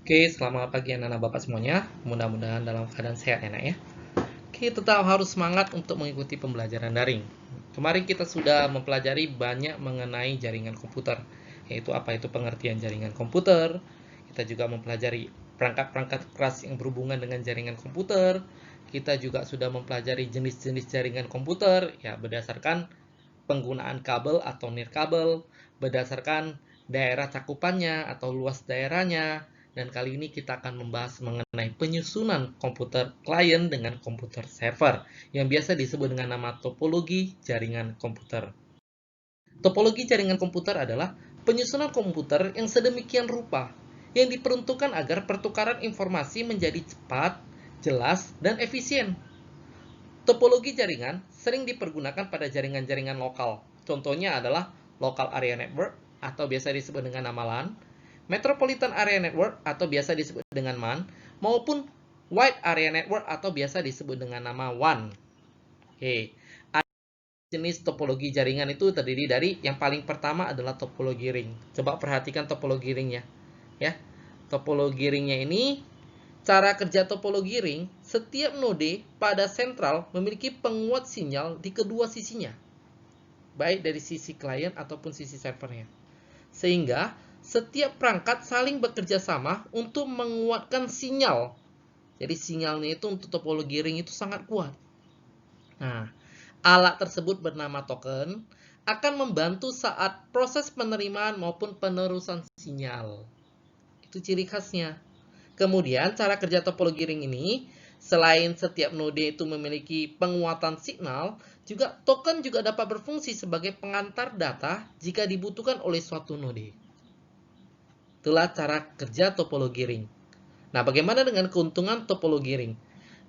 Oke, selamat pagi anak-anak Bapak semuanya. Mudah-mudahan dalam keadaan sehat ya, Nak ya. Oke, tetap harus semangat untuk mengikuti pembelajaran daring. Kemarin kita sudah mempelajari banyak mengenai jaringan komputer, yaitu apa itu pengertian jaringan komputer. Kita juga mempelajari perangkat-perangkat keras yang berhubungan dengan jaringan komputer. Kita juga sudah mempelajari jenis-jenis jaringan komputer, ya berdasarkan penggunaan kabel atau nirkabel, berdasarkan daerah cakupannya atau luas daerahnya. Dan kali ini kita akan membahas mengenai penyusunan komputer klien dengan komputer server, yang biasa disebut dengan nama topologi jaringan komputer. Topologi jaringan komputer adalah penyusunan komputer yang sedemikian rupa, yang diperuntukkan agar pertukaran informasi menjadi cepat, jelas, dan efisien. Topologi jaringan sering dipergunakan pada jaringan-jaringan lokal. Contohnya adalah Local Area Network atau biasa disebut dengan nama LAN, Metropolitan Area Network atau biasa disebut dengan MAN, maupun Wide Area Network atau biasa disebut dengan nama WAN. Oke, jenis topologi jaringan itu terdiri dari yang paling pertama adalah topologi ring. Coba perhatikan topologi ringnya, ya. Topologi ringnya ini, cara kerja topologi ring, setiap node pada sentral memiliki penguat sinyal di kedua sisinya, baik dari sisi klien ataupun sisi servernya. Sehingga setiap perangkat saling bekerja sama untuk menguatkan sinyal. Jadi sinyalnya itu untuk topologi ring itu sangat kuat. Nah, alat tersebut bernama token akan membantu saat proses penerimaan maupun penerusan sinyal. Itu ciri khasnya. Kemudian cara kerja topologi ring ini, selain setiap node itu memiliki penguatan signal, juga token juga dapat berfungsi sebagai pengantar data jika dibutuhkan oleh suatu node. Itulah cara kerja topologi ring. Nah, bagaimana dengan keuntungan topologi ring?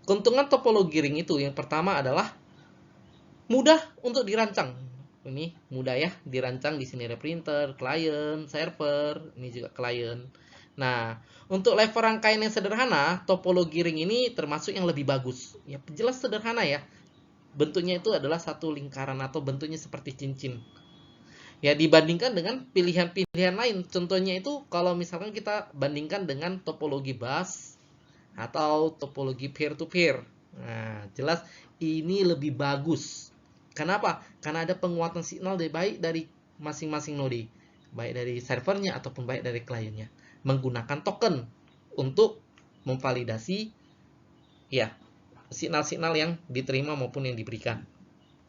Keuntungan topologi ring itu yang pertama adalah mudah untuk dirancang. Ini mudah ya, dirancang. Di sini ada printer, klien, server, ini juga klien. Nah, untuk level rangkaian yang sederhana, topologi ring ini termasuk yang lebih bagus. Ya, jelas sederhana ya. Bentuknya itu adalah satu lingkaran atau bentuknya seperti cincin. Ya, dibandingkan dengan pilihan-pilihan lain. Contohnya itu kalau misalkan kita bandingkan dengan topologi bus atau topologi peer-to-peer. Nah, jelas ini lebih bagus. Kenapa? Karena ada penguatan signal baik dari masing-masing node, baik dari servernya ataupun baik dari kliennya, menggunakan token untuk memvalidasi ya signal-signal yang diterima maupun yang diberikan.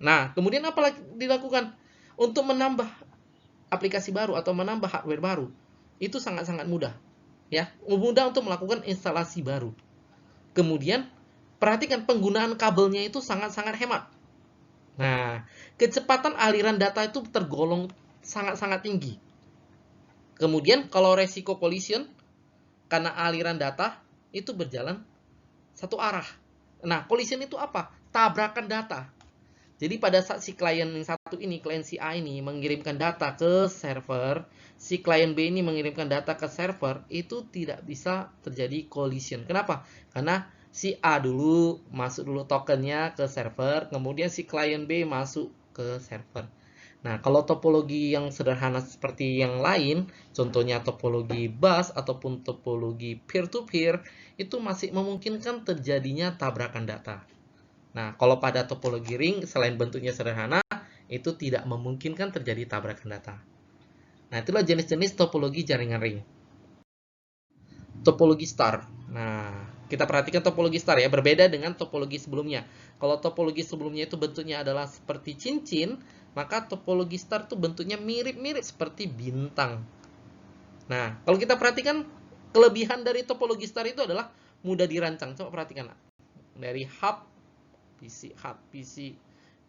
Nah, kemudian apa lagi dilakukan untuk menambah aplikasi baru atau menambah hardware baru? Itu sangat-sangat mudah, ya, mudah untuk melakukan instalasi baru. Kemudian perhatikan penggunaan kabelnya itu sangat-sangat hemat. Nah, kecepatan aliran data itu tergolong sangat-sangat tinggi. Kemudian kalau resiko collision karena aliran data itu berjalan satu arah. Nah, collision itu apa? Tabrakan data. Jadi pada saat si klien yang satu ini, klien si A ini mengirimkan data ke server, si klien B ini mengirimkan data ke server, itu tidak bisa terjadi collision. Kenapa? Karena si A dulu masuk dulu tokennya ke server, kemudian si klien B masuk ke server. Nah, kalau topologi yang sederhana seperti yang lain, contohnya topologi bus ataupun topologi peer-to-peer, itu masih memungkinkan terjadinya tabrakan data. Nah, kalau pada topologi ring, selain bentuknya sederhana, itu tidak memungkinkan terjadi tabrakan data. Nah, itulah jenis-jenis topologi jaringan ring. Topologi star. Nah, kita perhatikan topologi star ya, berbeda dengan topologi sebelumnya. Kalau topologi sebelumnya itu bentuknya adalah seperti cincin, maka topologi star itu bentuknya mirip-mirip seperti bintang. Nah, kalau kita perhatikan, kelebihan dari topologi star itu adalah mudah dirancang. Coba perhatikan. Dari hub, PC, hub, PC,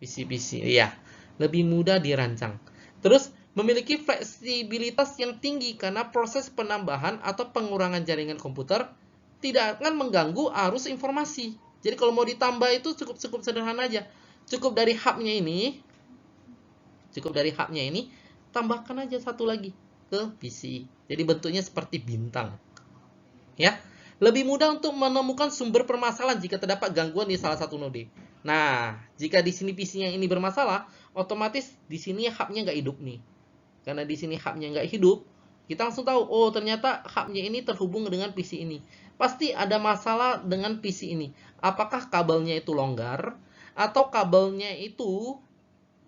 PC, ya, lebih mudah dirancang. Terus memiliki fleksibilitas yang tinggi karena proses penambahan atau pengurangan jaringan komputer tidak akan mengganggu arus informasi. Jadi kalau mau ditambah itu cukup sederhana aja. Cukup dari hubnya ini, tambahkan aja satu lagi ke PC. Jadi bentuknya seperti bintang. Ya, lebih mudah untuk menemukan sumber permasalahan jika terdapat gangguan di salah satu node. Nah, jika di sini PC yang ini bermasalah, otomatis di sini hubnya nggak hidup nih. Karena di sini hubnya nggak hidup, Kita langsung tahu, oh ternyata hubnya ini terhubung dengan PC ini. Pasti ada masalah dengan PC ini. Apakah kabelnya itu longgar, atau kabelnya itu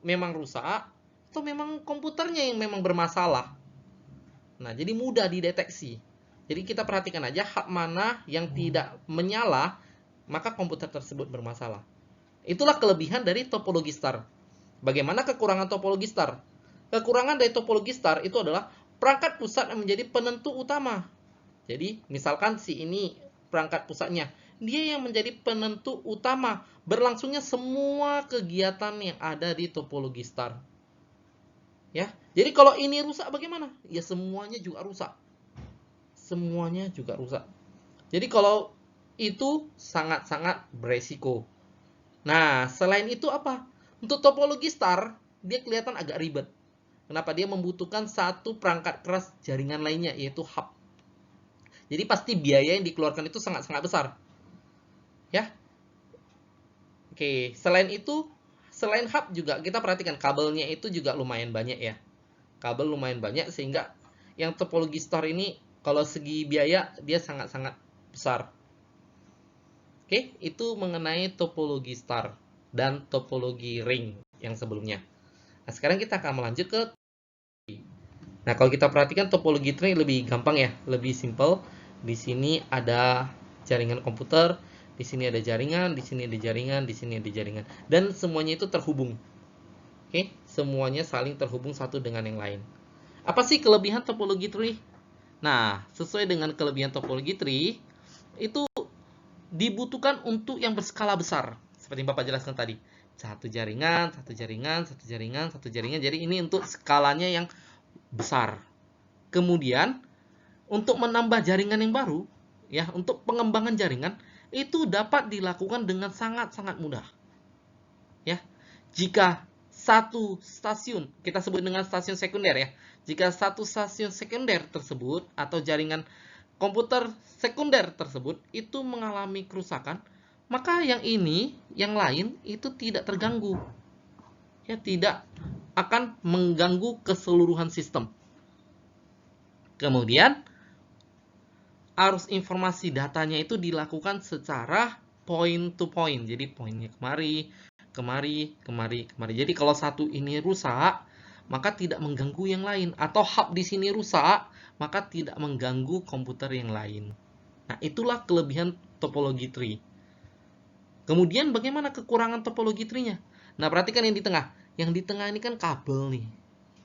memang rusak, atau memang komputernya yang memang bermasalah. Nah, jadi mudah dideteksi. Jadi kita perhatikan aja hub mana yang tidak menyala, maka komputer tersebut bermasalah. Itulah kelebihan dari topologi star. Bagaimana kekurangan topologi star? Kekurangan dari topologi star itu adalah perangkat pusat yang menjadi penentu utama. Jadi, misalkan si ini perangkat pusatnya, dia yang menjadi penentu utama berlangsungnya semua kegiatan yang ada di topologi star. Ya, jadi kalau ini rusak bagaimana? Ya semuanya juga rusak. Semuanya juga rusak. Jadi kalau itu sangat-sangat beresiko. Nah, selain itu apa? Untuk topologi star, dia kelihatan agak ribet. Kenapa? Dia membutuhkan satu perangkat keras jaringan lainnya, yaitu hub. Jadi pasti biaya yang dikeluarkan itu sangat-sangat besar. Ya. Oke, selain itu, selain hub juga kita perhatikan kabelnya itu juga lumayan banyak ya. Kabel lumayan banyak sehingga yang topologi star ini kalau segi biaya dia sangat-sangat besar. Oke, itu mengenai topologi star dan topologi ring yang sebelumnya. Nah, sekarang kita akan melanjut ke Nah, kalau kita perhatikan topologi tree lebih gampang ya, lebih simple. Di sini ada jaringan komputer, di sini ada jaringan, di sini ada jaringan, di sini ada jaringan, dan semuanya itu terhubung. Oke, semuanya saling terhubung satu dengan yang lain. Apa sih kelebihan topologi tree? Nah, sesuai dengan kelebihan topologi tree, itu dibutuhkan untuk yang berskala besar. Seperti yang Bapak jelaskan tadi. Satu jaringan, satu jaringan, satu jaringan, satu jaringan. Jadi ini untuk skalanya yang besar. Kemudian untuk menambah jaringan yang baru, ya, untuk pengembangan jaringan itu dapat dilakukan dengan sangat-sangat mudah. Ya. Jika satu stasiun, kita sebut dengan stasiun sekunder ya. Jika satu stasiun sekunder tersebut atau jaringan komputer sekunder tersebut itu mengalami kerusakan, maka yang ini, yang lain itu tidak terganggu. Ya, tidak akan mengganggu keseluruhan sistem. Kemudian arus informasi datanya itu dilakukan secara point to point. Jadi poinnya kemari, kemari, kemari, kemari. Jadi kalau satu ini rusak, maka tidak mengganggu yang lain. Atau hub di sini rusak, maka tidak mengganggu komputer yang lain. Nah, itulah kelebihan topologi tree. Kemudian bagaimana kekurangan topologi tree-nya? Nah, perhatikan yang di tengah. Yang di tengah ini kan kabel nih.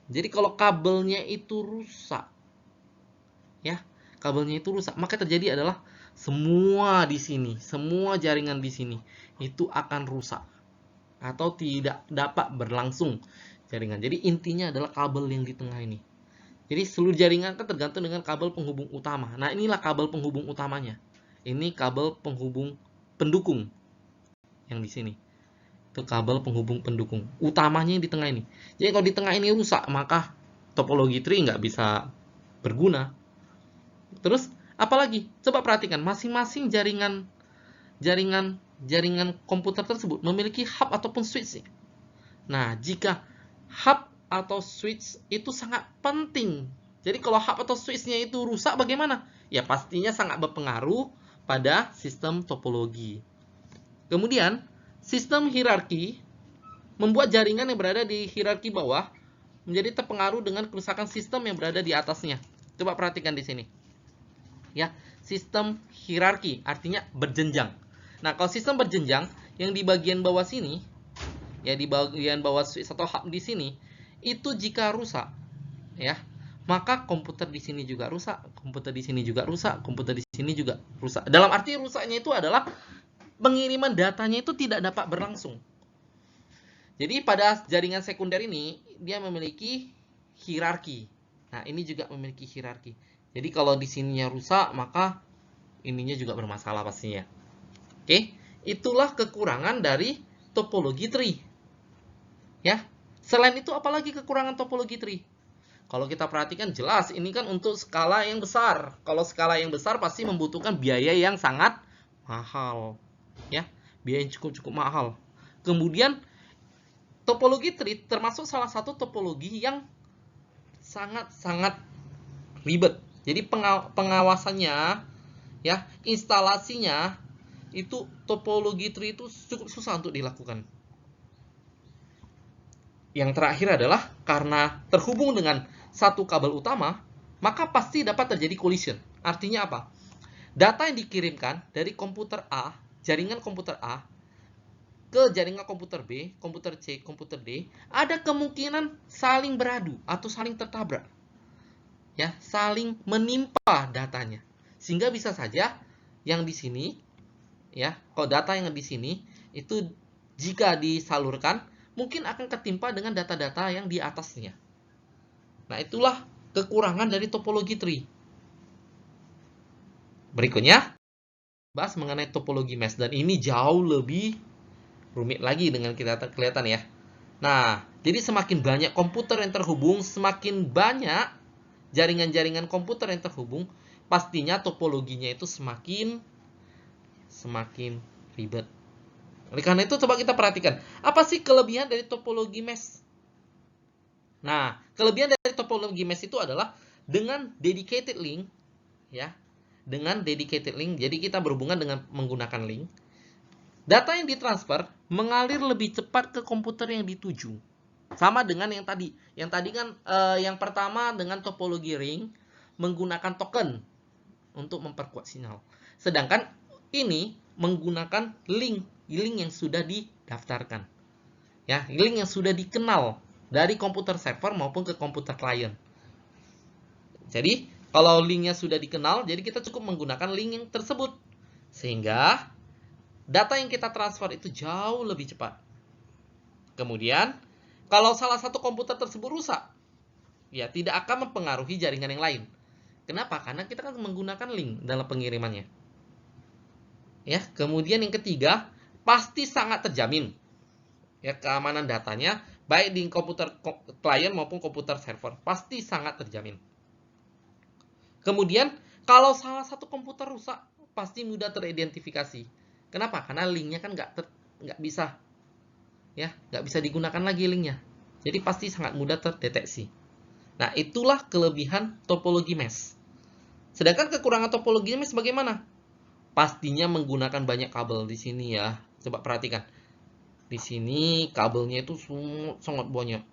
Jadi kalau kabelnya itu rusak, ya, kabelnya itu rusak, maka terjadi adalah semua di sini, semua jaringan di sini itu akan rusak atau tidak dapat berlangsung jaringan. Jadi intinya adalah kabel yang di tengah ini. Jadi seluruh jaringan kan tergantung dengan kabel penghubung utama. Nah, inilah kabel penghubung utamanya. Ini kabel penghubung pendukung yang di sini. Itu kabel penghubung pendukung. Utamanya yang di tengah ini. Jadi kalau di tengah ini rusak, maka topologi tree nggak bisa berguna. Terus, apalagi? Coba perhatikan, masing-masing jaringan komputer tersebut memiliki hub ataupun switch. Nah, jika hub atau switch itu sangat penting. Jadi kalau hub atau switch-nya itu rusak bagaimana? Ya pastinya sangat berpengaruh pada sistem topologi. Kemudian, sistem hierarki membuat jaringan yang berada di hierarki bawah menjadi terpengaruh dengan kerusakan sistem yang berada di atasnya. Coba perhatikan di sini. Ya, sistem hierarki artinya berjenjang. Nah, kalau sistem berjenjang yang di bagian bawah sini, ya di bagian bawah switch atau hub di sini, itu jika rusak, ya, maka komputer di sini juga rusak, komputer di sini juga rusak, komputer di sini juga rusak. Dalam arti rusaknya itu adalah pengiriman datanya itu tidak dapat berlangsung. Jadi pada jaringan sekunder ini dia memiliki hierarki. Nah, ini juga memiliki hierarki. Jadi kalau di sininya rusak, maka ininya juga bermasalah pastinya. Oke, itulah kekurangan dari topologi tree. Ya. Selain itu apalagi kekurangan topologi tree? Kalau kita perhatikan jelas ini kan untuk skala yang besar. Kalau skala yang besar pasti membutuhkan biaya yang sangat mahal. Ya, biaya yang cukup mahal. Kemudian topologi tree termasuk salah satu topologi yang sangat-sangat ribet. Jadi pengawasannya, ya, instalasinya itu topologi tree itu cukup susah untuk dilakukan. Yang terakhir adalah karena terhubung dengan satu kabel utama, maka pasti dapat terjadi collision. Artinya apa? Data yang dikirimkan dari komputer A, jaringan komputer A, ke jaringan komputer B, komputer C, komputer D, ada kemungkinan saling beradu atau saling tertabrak. Ya, saling menimpa datanya. Sehingga bisa saja yang di sini, ya, kalau data yang di sini itu jika disalurkan mungkin akan ketimpa dengan data-data yang di atasnya. Nah, itulah kekurangan dari topologi tree. Berikutnya, bahas mengenai topologi mesh, dan ini jauh lebih rumit lagi dengan kita kelihatan ya. Nah, jadi semakin banyak komputer yang terhubung, semakin banyak jaringan-jaringan komputer yang terhubung, pastinya topologinya itu semakin ribet. Oleh karena itu coba kita perhatikan, apa sih kelebihan dari topologi mesh? Nah, kelebihan dari topologi mesh itu adalah dengan dedicated link, ya. Dengan dedicated link, jadi kita berhubungan dengan menggunakan link. Data yang ditransfer mengalir lebih cepat ke komputer yang dituju. Sama dengan yang tadi. Yang tadi kan yang pertama dengan topologi ring menggunakan token untuk memperkuat sinyal. Sedangkan ini menggunakan link yang sudah didaftarkan. Ya, link yang sudah dikenal dari komputer server maupun ke komputer klien. Jadi, kalau linknya sudah dikenal, jadi kita cukup menggunakan link yang tersebut. Sehingga data yang kita transfer itu jauh lebih cepat. Kemudian, kalau salah satu komputer tersebut rusak, ya tidak akan mempengaruhi jaringan yang lain. Kenapa? Karena kita kan menggunakan link dalam pengirimannya. Ya, kemudian yang ketiga, pasti sangat terjamin. Ya, keamanan datanya baik di komputer klien maupun komputer server pasti sangat terjamin. Kemudian, kalau salah satu komputer rusak, pasti mudah teridentifikasi. Kenapa? Karena linknya kan nggak bisa, ya, nggak bisa digunakan lagi linknya. Jadi pasti sangat mudah terdeteksi. Nah, itulah kelebihan topologi mesh. Sedangkan kekurangan topologi mesh bagaimana? Pastinya menggunakan banyak kabel di sini ya. Coba perhatikan. Di sini kabelnya itu sangat banyak.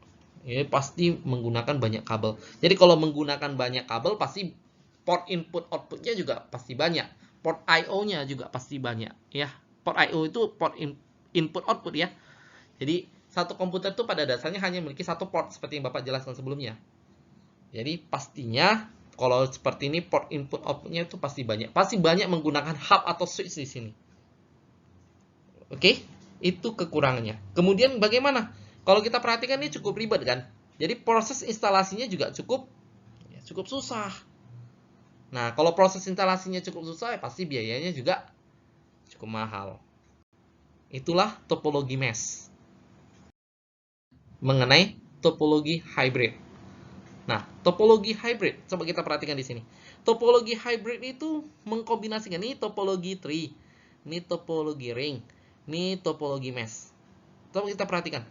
Ya, pasti menggunakan banyak kabel. Jadi kalau menggunakan banyak kabel, pasti port input outputnya juga pasti banyak. Port I/O-nya juga pasti banyak. Ya, port I/O itu port input output ya. Jadi satu komputer itu pada dasarnya hanya memiliki satu port seperti yang Bapak jelaskan sebelumnya. Jadi pastinya kalau seperti ini port input outputnya itu pasti banyak. Pasti banyak menggunakan hub atau switch di sini. Oke, itu kekurangannya. Kemudian bagaimana? Kalau kita perhatikan ini cukup ribet kan? Jadi proses instalasinya juga cukup susah. Nah, kalau proses instalasinya cukup susah, ya pasti biayanya juga cukup mahal. Itulah topologi mesh. Mengenai topologi hybrid. Nah, topologi hybrid, coba kita perhatikan di sini. Topologi hybrid itu mengkombinasikan, ini topologi tree, ini topologi ring, ini topologi mesh. Coba kita perhatikan.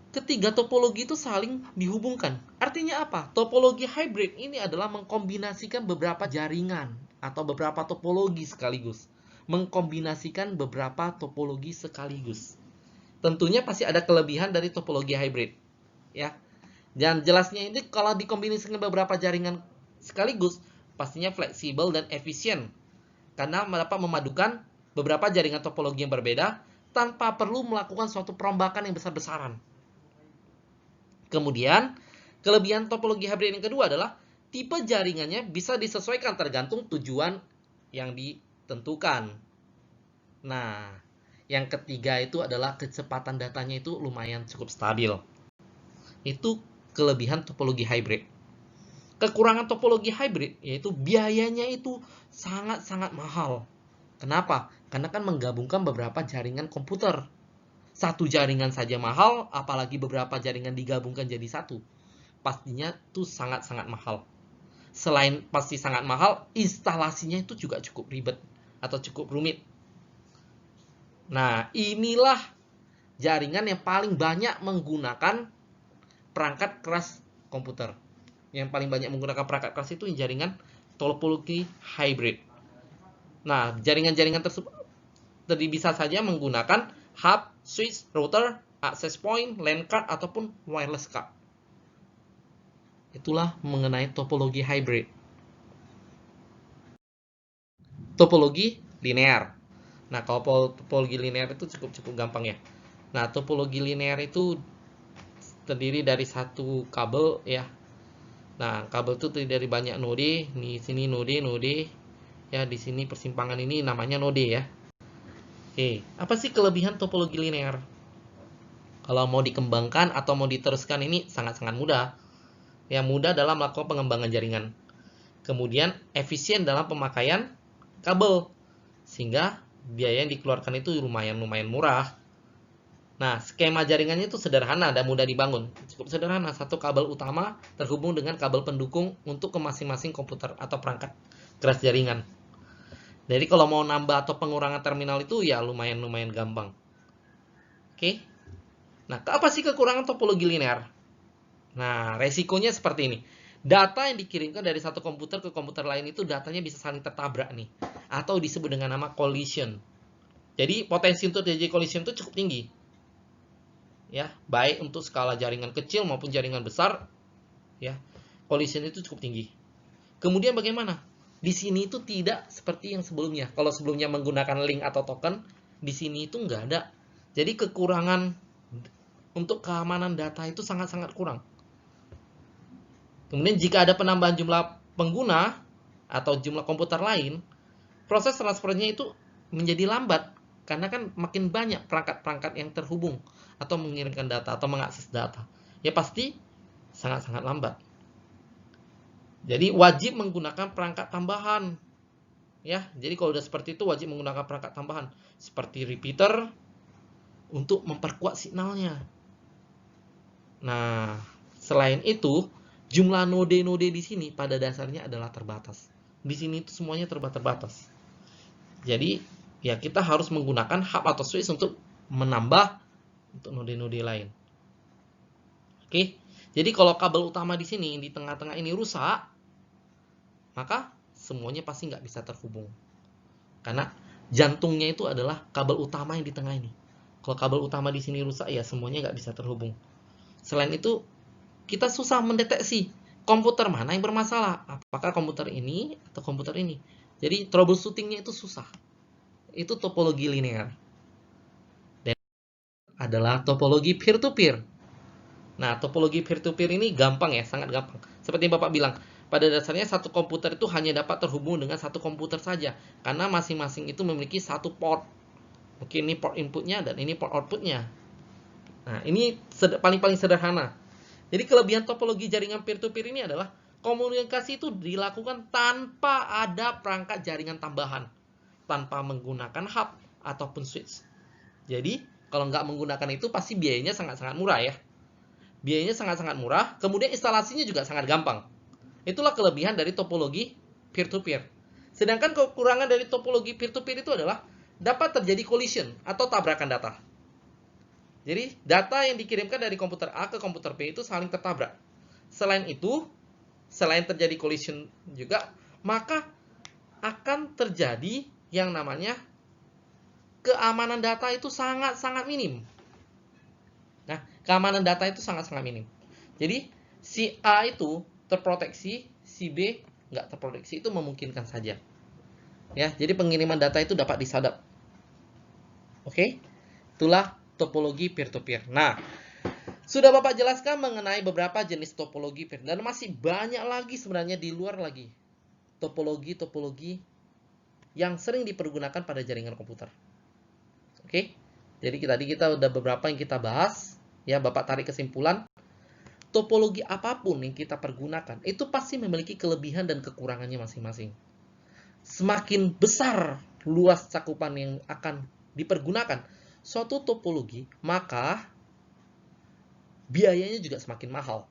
Ketiga topologi itu saling dihubungkan. Artinya apa? Topologi hybrid ini adalah mengkombinasikan beberapa jaringan atau beberapa topologi sekaligus. Mengkombinasikan beberapa topologi sekaligus. Tentunya pasti ada kelebihan dari topologi hybrid, ya. Dan jelasnya ini kalau dikombinasikan beberapa jaringan sekaligus, pastinya fleksibel dan efisien. Karena dapat memadukan beberapa jaringan topologi yang berbeda tanpa perlu melakukan suatu perombakan yang besar-besaran. Kemudian, kelebihan topologi hybrid yang kedua adalah tipe jaringannya bisa disesuaikan tergantung tujuan yang ditentukan. Nah, yang ketiga itu adalah kecepatan datanya itu lumayan cukup stabil. Itu kelebihan topologi hybrid. Kekurangan topologi hybrid yaitu biayanya itu sangat-sangat mahal. Kenapa? Karena kan menggabungkan beberapa jaringan komputer. Satu jaringan saja mahal, apalagi beberapa jaringan digabungkan jadi satu. Pastinya itu sangat-sangat mahal. Selain pasti sangat mahal, instalasinya itu juga cukup ribet atau cukup rumit. Nah, inilah jaringan yang paling banyak menggunakan perangkat keras komputer. yang paling banyak menggunakan perangkat keras itu jaringan topologi hybrid. Nah, jaringan-jaringan tersebut tadi bisa saja menggunakan hub, switch, router, access point, LAN card, ataupun wireless card. Itulah mengenai topologi hybrid. Topologi linear. Nah, kalau topologi linear itu cukup gampang ya. Nah, topologi linear itu terdiri dari satu kabel ya. Nah, kabel itu terdiri dari banyak node. Di sini node. Ya, di sini persimpangan ini namanya node ya. Oke, apa sih kelebihan topologi linear? Kalau mau dikembangkan atau mau diteruskan ini sangat-sangat mudah. Ya, mudah dalam melakukan pengembangan jaringan. Kemudian efisien dalam pemakaian kabel. Sehingga biaya yang dikeluarkan itu lumayan murah. Nah, skema jaringannya itu sederhana dan mudah dibangun. Cukup sederhana, satu kabel utama terhubung dengan kabel pendukung untuk ke masing-masing komputer atau perangkat keras jaringan. Jadi kalau mau nambah atau pengurangan terminal itu ya lumayan gampang. Oke. Nah, apa sih kekurangan topologi linear? Nah, resikonya seperti ini. Data yang dikirimkan dari satu komputer ke komputer lain itu datanya bisa saling tertabrak nih. Atau disebut dengan nama collision. Jadi potensi untuk terjadi collision itu cukup tinggi. Ya, baik untuk skala jaringan kecil maupun jaringan besar, ya, collision itu cukup tinggi. Kemudian bagaimana? Di sini itu tidak seperti yang sebelumnya. Kalau sebelumnya menggunakan link atau token, di sini itu nggak ada. Jadi kekurangan untuk keamanan data itu sangat-sangat kurang. Kemudian jika ada penambahan jumlah pengguna atau jumlah komputer lain, proses transfernya itu menjadi lambat. Karena kan makin banyak perangkat-perangkat yang terhubung atau mengirimkan data atau mengakses data. Ya pasti sangat-sangat lambat. Jadi wajib menggunakan perangkat tambahan. Ya, jadi kalau udah seperti itu wajib menggunakan perangkat tambahan seperti repeater untuk memperkuat signalnya. Nah, selain itu, jumlah node-node di sini pada dasarnya adalah terbatas. Di sini itu semuanya terbatas. Jadi, ya kita harus menggunakan hub atau switch untuk menambah untuk node-node lain. Oke, jadi kalau kabel utama di sini di tengah-tengah ini rusak, maka semuanya pasti nggak bisa terhubung. Karena jantungnya itu adalah kabel utama yang di tengah ini. Kalau kabel utama di sini rusak, ya semuanya nggak bisa terhubung. Selain itu, kita susah mendeteksi komputer mana yang bermasalah. Apakah komputer ini atau komputer ini. Jadi troubleshootingnya itu susah. Itu topologi linear. Dan adalah topologi peer-to-peer. Nah, topologi peer-to-peer ini gampang ya, sangat gampang. Seperti Bapak bilang, pada dasarnya satu komputer itu hanya dapat terhubung dengan satu komputer saja. Karena masing-masing itu memiliki satu port. Mungkin ini port inputnya dan ini port outputnya. Nah, ini paling sederhana. Jadi kelebihan topologi jaringan peer-to-peer ini adalah komunikasi itu dilakukan tanpa ada perangkat jaringan tambahan. Tanpa menggunakan hub ataupun switch. Jadi, kalau nggak menggunakan itu pasti biayanya sangat-sangat murah ya. Biayanya sangat-sangat murah, kemudian instalasinya juga sangat gampang. Itulah kelebihan dari topologi peer-to-peer. Sedangkan kekurangan dari topologi peer-to-peer itu adalah dapat terjadi collision atau tabrakan data. Jadi, data yang dikirimkan dari komputer A ke komputer B itu saling tertabrak. Selain itu, selain terjadi collision juga, maka akan terjadi yang namanya keamanan data itu sangat-sangat minim. Nah, keamanan data itu sangat-sangat minim. Jadi, si A itu terproteksi, si B nggak terproteksi, itu memungkinkan saja. Ya, jadi pengiriman data itu dapat disadap. Oke? Itulah topologi peer-to-peer. Nah, sudah Bapak jelaskan mengenai beberapa jenis topologi peer, dan masih banyak lagi sebenarnya di luar lagi topologi yang sering dipergunakan pada jaringan komputer. Oke? Jadi tadi kita udah beberapa yang kita bahas, ya Bapak tarik kesimpulan, topologi apapun yang kita pergunakan itu pasti memiliki kelebihan dan kekurangannya masing-masing. Semakin besar luas cakupan yang akan dipergunakan suatu topologi, maka biayanya juga semakin mahal.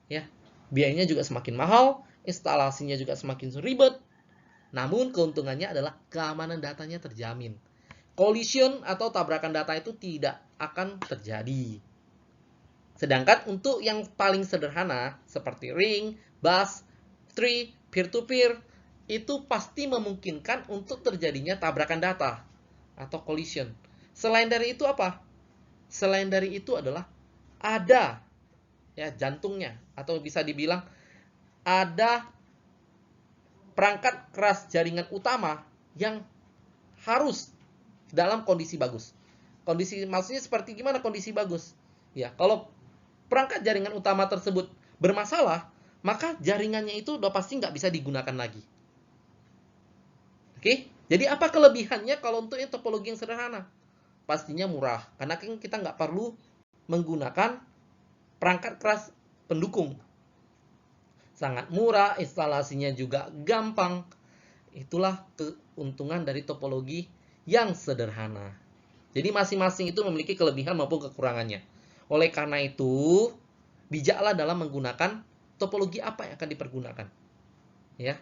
Ya, biayanya juga semakin mahal, instalasinya juga semakin ribet. Namun keuntungannya adalah keamanan datanya terjamin. Collision atau tabrakan data itu tidak akan terjadi. Sedangkan untuk yang paling sederhana seperti ring, bus, tree, peer-to-peer, itu pasti memungkinkan untuk terjadinya tabrakan data atau collision. Selain dari itu apa? Selain dari itu adalah ada ya jantungnya, atau bisa dibilang ada perangkat keras jaringan utama yang harus dalam kondisi bagus. Kondisi maksudnya seperti gimana kondisi bagus? Ya, kalau perangkat jaringan utama tersebut bermasalah, maka jaringannya itu udah pasti nggak bisa digunakan lagi. Oke, jadi apa kelebihannya kalau untuk yang topologi yang sederhana? Pastinya murah, karena kan kita nggak perlu menggunakan perangkat keras pendukung. Sangat murah, instalasinya juga gampang. Itulah keuntungan dari topologi yang sederhana. Jadi masing-masing itu memiliki kelebihan maupun kekurangannya. Oleh karena itu, bijaklah dalam menggunakan topologi apa yang akan dipergunakan. Ya,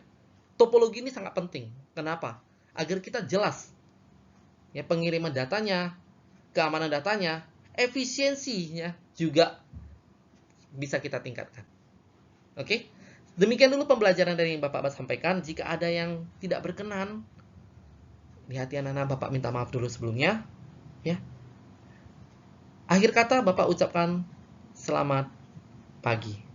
topologi ini sangat penting. Kenapa? Agar kita jelas ya pengiriman datanya, keamanan datanya, efisiensinya juga bisa kita tingkatkan. Oke? Demikian dulu pembelajaran dari yang Bapak sampaikan. Jika ada yang tidak berkenan, di hati anak-anak Bapak minta maaf dulu sebelumnya. Ya. Akhir kata Bapak ucapkan selamat pagi.